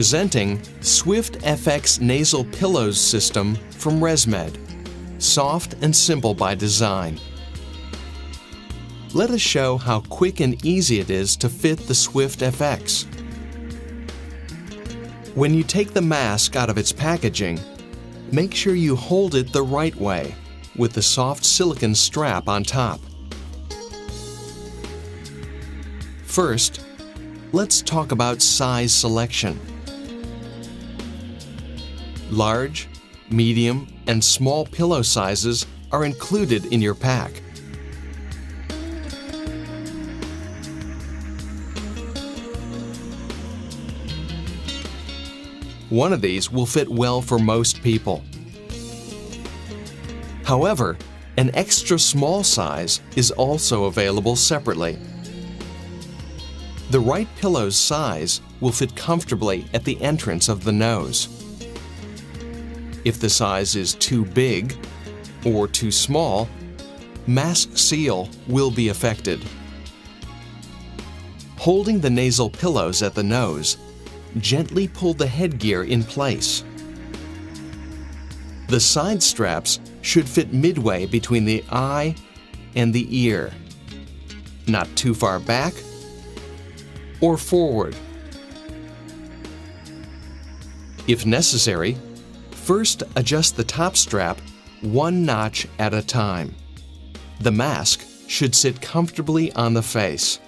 Presenting Swift FX Nasal Pillows System from ResMed. Soft and simple by design. Let us show how quick and easy it is to fit the Swift FX. When you take the mask out of its packaging, make sure you hold it the right way with the soft silicone strap on top. First, let's talk about size selection. Large, medium, and small pillow sizes are included in your pack. One of these will fit well for most people. However, an extra small size is also available separately. The right pillow's size will fit comfortably at the entrance of the nose. If the size is too big or too small, mask seal will be affected. Holding the nasal pillows at the nose, gently pull the headgear in place. The side straps should fit midway between the eye and the ear, not too far back or forward. If necessary, first adjust the top strap one notch at a time. The mask should sit comfortably on the face.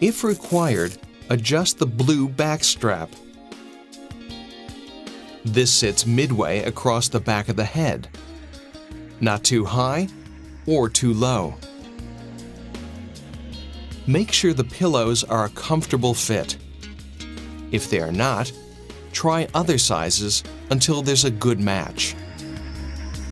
If required, adjust the blue backstrap. This sits midway across the back of the head, not too high or too low. Make sure the pillows are a comfortable fit. If they are not, try other sizes until there's a good match.